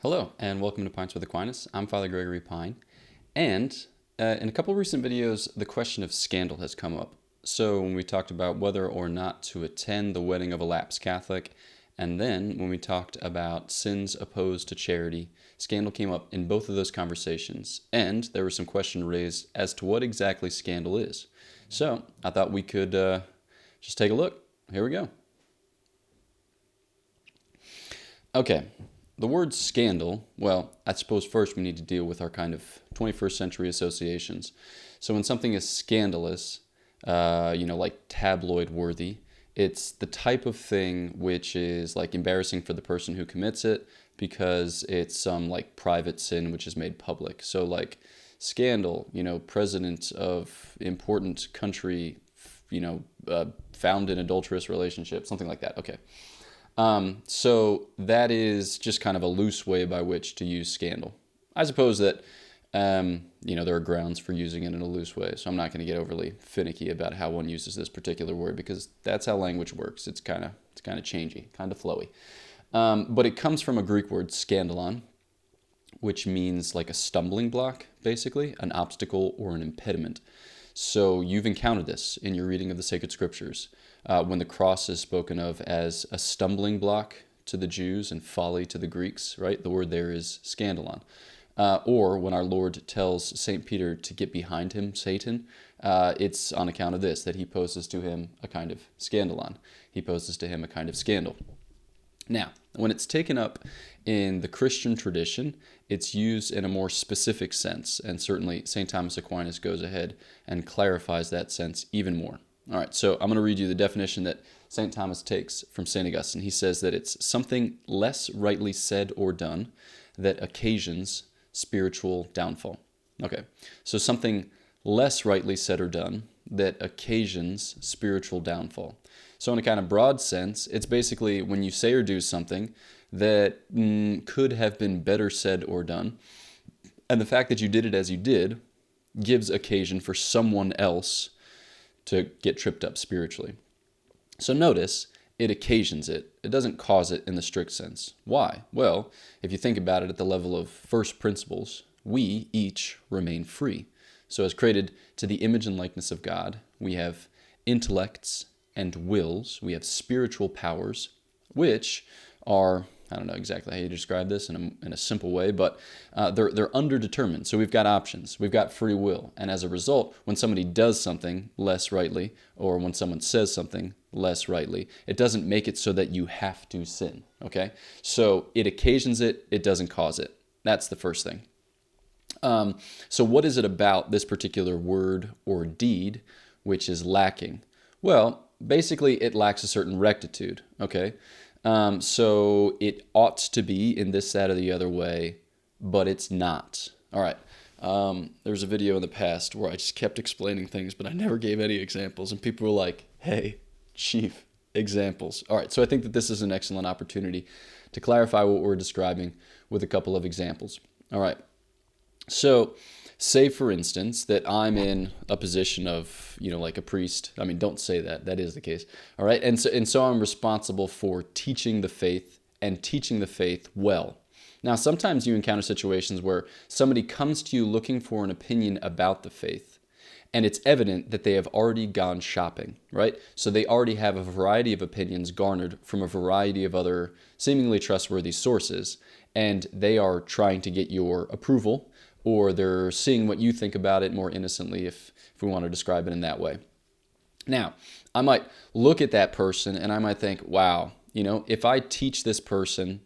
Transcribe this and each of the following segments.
Hello, and welcome to Pints with Aquinas. I'm Father Gregory Pine, and in a couple of recent videos, the question of scandal has come up. So when we talked about whether or not to attend the wedding of a lapsed Catholic, and then when we talked about sins opposed to charity, scandal came up in both of those conversations, and there was some question raised as to what exactly scandal is. So I thought we could just take a look. Here we go. Okay. The word scandal, well, I suppose first we need to deal with our kind of 21st century associations. So when something is scandalous, like tabloid worthy, it's the type of thing which is like embarrassing for the person who commits it because it's some like private sin which is made public. So like scandal, president of important country, found in adulterous relationship, something like that. Okay. So that is just kind of a loose way by which to use scandal. I suppose that, there are grounds for using it in a loose way, so I'm not going to get overly finicky about how one uses this particular word because that's how language works. It's kind of changey, kind of flowy. But it comes from a Greek word, scandalon, which means like a stumbling block, basically, an obstacle or an impediment. So you've encountered this in your reading of the sacred scriptures when the cross is spoken of as a stumbling block to the Jews and folly to the Greeks, right? The word there is scandalon. Or when our Lord tells St. Peter to get behind him, Satan, it's on account of this, that he poses to him a kind of scandalon. He poses to him a kind of scandal. Now, when it's taken up in the Christian tradition, it's used in a more specific sense, and certainly St. Thomas Aquinas goes ahead and clarifies that sense even more. All right, so I'm going to read you the definition that St. Thomas takes from St. Augustine. He says that it's something less rightly said or done that occasions spiritual downfall. Okay, so something less rightly said or done that occasions spiritual downfall. So in a kind of broad sense, it's basically when you say or do something that could have been better said or done, and the fact that you did it as you did gives occasion for someone else to get tripped up spiritually. So notice, it occasions it. It doesn't cause it in the strict sense. Why? Well, if you think about it at the level of first principles, we each remain free. So as created to the image and likeness of God, we have intellects and wills, we have spiritual powers, which are, I don't know exactly how you describe this in a simple way, but they're underdetermined. So we've got options, we've got free will, and as a result, when somebody does something less rightly, or when someone says something less rightly, it doesn't make it so that you have to sin, okay? So it occasions it, it doesn't cause it. That's the first thing. So what is it about this particular word or deed which is lacking? Well, basically it lacks a certain rectitude, okay? So it ought to be in this, that, or the other way, but it's not. All right. There was a video in the past where I just kept explaining things, but I never gave any examples, and people were like, hey, chief, examples. All right, so I think that this is an excellent opportunity to clarify what we're describing with a couple of examples. All right. So say, for instance, that I'm in a position of, like a priest. I mean, don't say that. That is the case. All right. And so I'm responsible for teaching the faith and teaching the faith well. Now, sometimes you encounter situations where somebody comes to you looking for an opinion about the faith, and it's evident that they have already gone shopping, right? So they already have a variety of opinions garnered from a variety of other seemingly trustworthy sources, and they are trying to get your approval, or they're seeing what you think about it more innocently, if we want to describe it in that way. Now, I might look at that person and I might think, wow, if I teach this person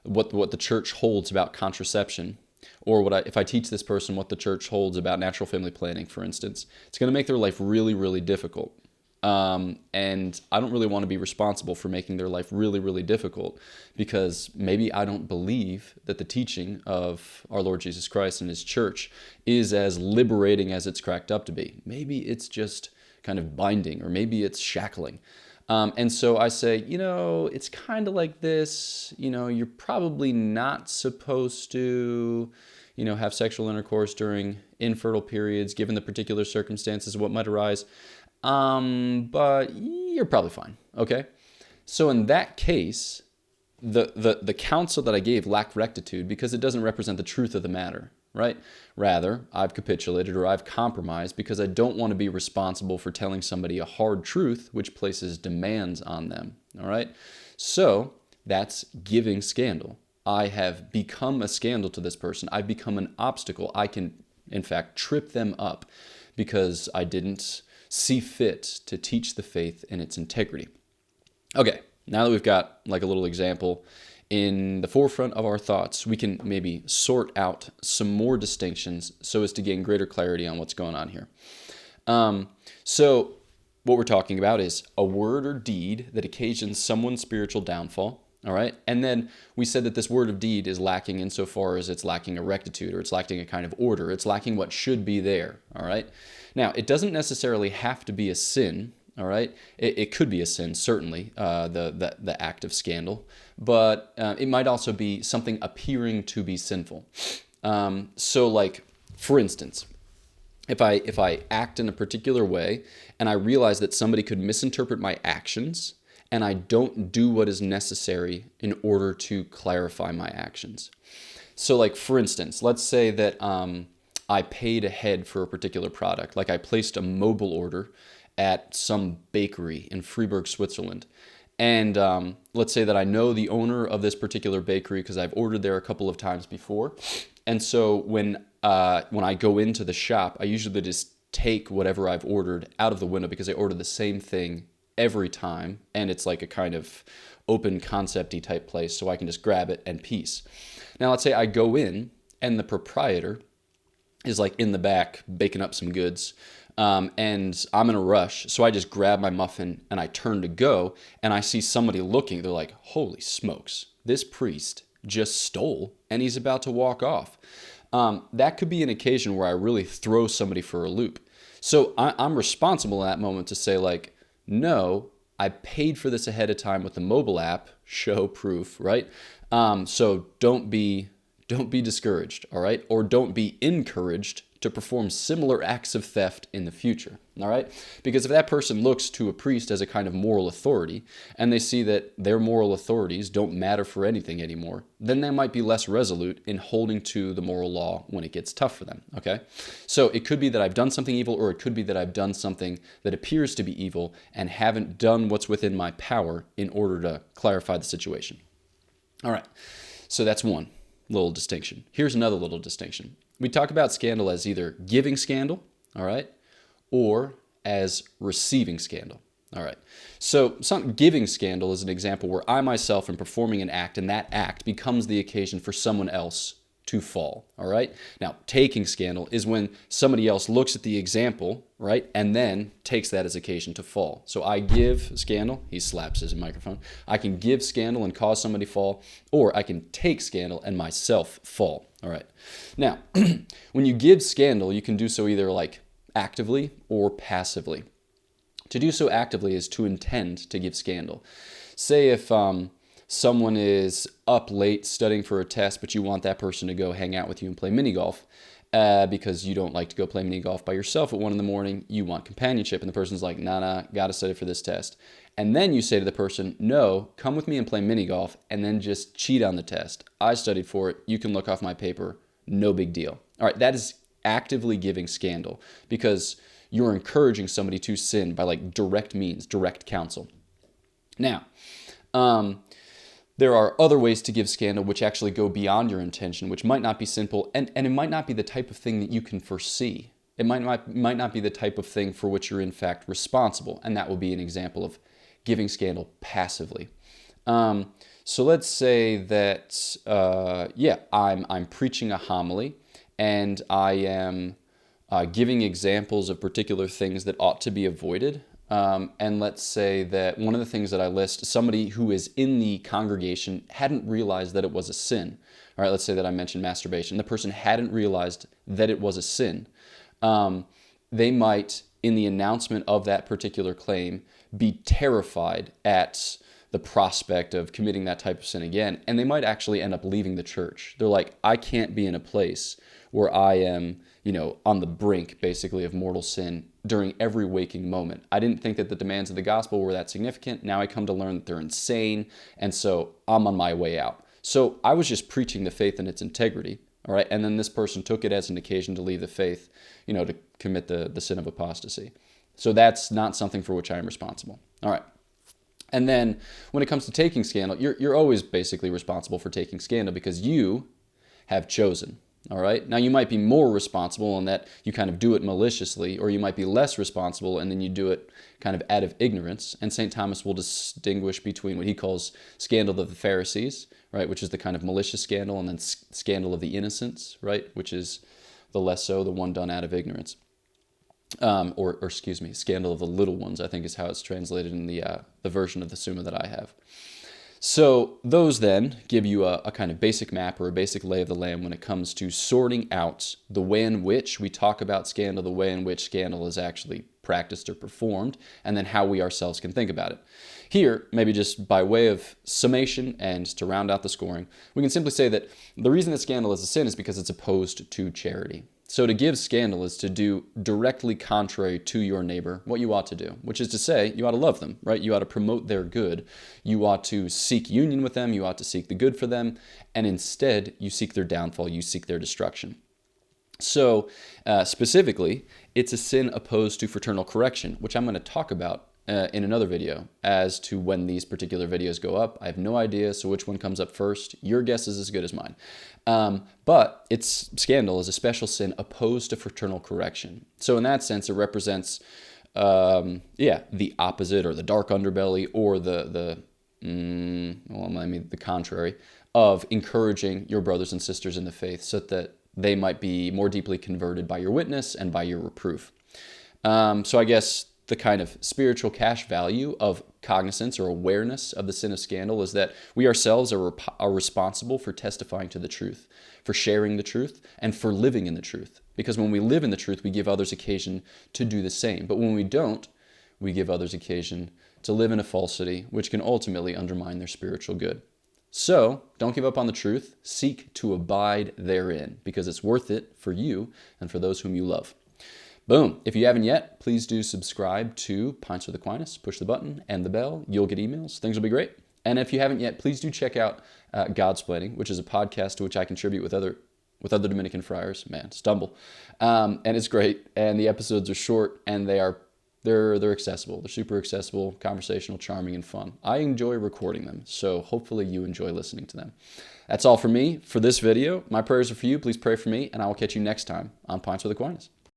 what the church holds about contraception, or if I teach this person what the church holds about natural family planning, for instance, it's going to make their life really, really difficult. And I don't really want to be responsible for making their life really, really difficult, because maybe I don't believe that the teaching of our Lord Jesus Christ and his church is as liberating as it's cracked up to be. Maybe it's just kind of binding, or maybe it's shackling. And so I say, it's kind of like this, you're probably not supposed to, have sexual intercourse during infertile periods, given the particular circumstances of what might arise. But you're probably fine, okay? So in that case, the counsel that I gave lacked rectitude because it doesn't represent the truth of the matter, right? Rather, I've capitulated or I've compromised because I don't want to be responsible for telling somebody a hard truth which places demands on them, all right? So that's giving scandal. I have become a scandal to this person. I've become an obstacle. I can, in fact, trip them up because I didn't see fit to teach the faith in its integrity. Okay, now that we've got like a little example in the forefront of our thoughts, we can maybe sort out some more distinctions so as to gain greater clarity on what's going on here. So what we're talking about is a word or deed that occasions someone's spiritual downfall. All right. And then we said that this word of deed is lacking insofar as it's lacking a rectitude, or it's lacking a kind of order. It's lacking what should be there. All right. Now, it doesn't necessarily have to be a sin. All right. It could be a sin, certainly, the act of scandal, but it might also be something appearing to be sinful. So like, for instance, if I act in a particular way and I realize that somebody could misinterpret my actions, and I don't do what is necessary in order to clarify my actions. So like, for instance, let's say that I paid ahead for a particular product. Like I placed a mobile order at some bakery in Freiburg, Switzerland. And let's say that I know the owner of this particular bakery because I've ordered there a couple of times before. And so when I go into the shop, I usually just take whatever I've ordered out of the window because I ordered the same thing every time, and it's like a kind of open concept-y type place, so I can just grab it and piece. Now let's say I go in and the proprietor is like in the back baking up some goods, and I'm in a rush, so I just grab my muffin and I turn to go, and I see somebody looking. They're like, holy smokes, this priest just stole and he's about to walk off. That could be an occasion where I really throw somebody for a loop. So I'm responsible in that moment to say like, no, I paid for this ahead of time with the mobile app, show proof, right? So don't be discouraged, all right? Or don't be encouraged to perform similar acts of theft in the future, all right? Because if that person looks to a priest as a kind of moral authority, and they see that their moral authorities don't matter for anything anymore, then they might be less resolute in holding to the moral law when it gets tough for them, okay? So it could be that I've done something evil, or it could be that I've done something that appears to be evil and haven't done what's within my power in order to clarify the situation. All right, so that's one little distinction. Here's another little distinction. We talk about scandal as either giving scandal, all right, or as receiving scandal, all right. So giving scandal is an example where I myself am performing an act, and that act becomes the occasion for someone else to fall, all right? Now, taking scandal is when somebody else looks at the example, right, and then takes that as occasion to fall. So I give scandal, he slaps his microphone. I can give scandal and cause somebody fall, or I can take scandal and myself fall, all right? Now, when you give scandal, you can do so either like actively or passively. To do so actively is to intend to give scandal. Say if someone is up late studying for a test, but you want that person to go hang out with you and play mini golf because you don't like to go play mini golf by yourself at 1 a.m. You want companionship, and the person's like, nah, gotta study for this test. And then you say to the person, no, come with me and play mini golf, and then just cheat on the test. I studied for it. You can look off my paper. No big deal. All right, that is actively giving scandal because you're encouraging somebody to sin by like direct means, direct counsel. Now, there are other ways to give scandal which actually go beyond your intention, which might not be simple, and it might not be the type of thing that you can foresee. It might not be the type of thing for which you're in fact responsible, and that will be an example of giving scandal passively. So let's say that, I'm preaching a homily, and I am giving examples of particular things that ought to be avoided. And let's say that one of the things that I list, somebody who is in the congregation hadn't realized that it was a sin. All right, let's say that I mentioned masturbation. The person hadn't realized that it was a sin. They might, in the announcement of that particular claim, be terrified at the prospect of committing that type of sin again, and they might actually end up leaving the church. They're like, I can't be in a place where I am, on the brink, basically, of mortal sin during every waking moment. I didn't think that the demands of the gospel were that significant. Now I come to learn that they're insane, and so I'm on my way out. So I was just preaching the faith and its integrity, all right? And then this person took it as an occasion to leave the faith, to commit the sin of apostasy. So that's not something for which I am responsible. All right. And then when it comes to taking scandal, you're always basically responsible for taking scandal because you have chosen. All right. Now, you might be more responsible in that you kind of do it maliciously, or you might be less responsible and then you do it kind of out of ignorance. And St. Thomas will distinguish between what he calls scandal of the Pharisees, right, which is the kind of malicious scandal, and then scandal of the innocents, right, which is the less so, the one done out of ignorance. Or excuse me, scandal of the little ones, I think is how it's translated in the version of the Summa that I have. So those then give you a kind of basic map or a basic lay of the land when it comes to sorting out the way in which we talk about scandal, the way in which scandal is actually practiced or performed, and then how we ourselves can think about it. Here, maybe just by way of summation and to round out the scoring, we can simply say that the reason that scandal is a sin is because it's opposed to charity. So to give scandal is to do directly contrary to your neighbor what you ought to do, which is to say you ought to love them, right? You ought to promote their good. You ought to seek union with them. You ought to seek the good for them. And instead, you seek their downfall. You seek their destruction. So specifically, it's a sin opposed to fraternal correction, which I'm going to talk about in another video as to when these particular videos go up. I have no idea, so which one comes up first? Your guess is as good as mine. But it's scandal is a special sin opposed to fraternal correction. So in that sense, it represents, the opposite or the dark underbelly or the contrary of encouraging your brothers and sisters in the faith so that they might be more deeply converted by your witness and by your reproof. So I guess the kind of spiritual cash value of cognizance or awareness of the sin of scandal is that we ourselves are responsible for testifying to the truth, for sharing the truth, and for living in the truth. Because when we live in the truth, we give others occasion to do the same. But when we don't, we give others occasion to live in a falsity, which can ultimately undermine their spiritual good. So don't give up on the truth. Seek to abide therein, because it's worth it for you and for those whom you love. Boom. If you haven't yet, please do subscribe to Pints with Aquinas. Push the button and the bell. You'll get emails. Things will be great. And if you haven't yet, please do check out Godsplaining, which is a podcast to which I contribute with other Dominican friars. Man, stumble. And it's great. And the episodes are short and they're accessible. They're super accessible, conversational, charming, and fun. I enjoy recording them, so hopefully you enjoy listening to them. That's all for me for this video. My prayers are for you. Please pray for me, and I will catch you next time on Pints with Aquinas.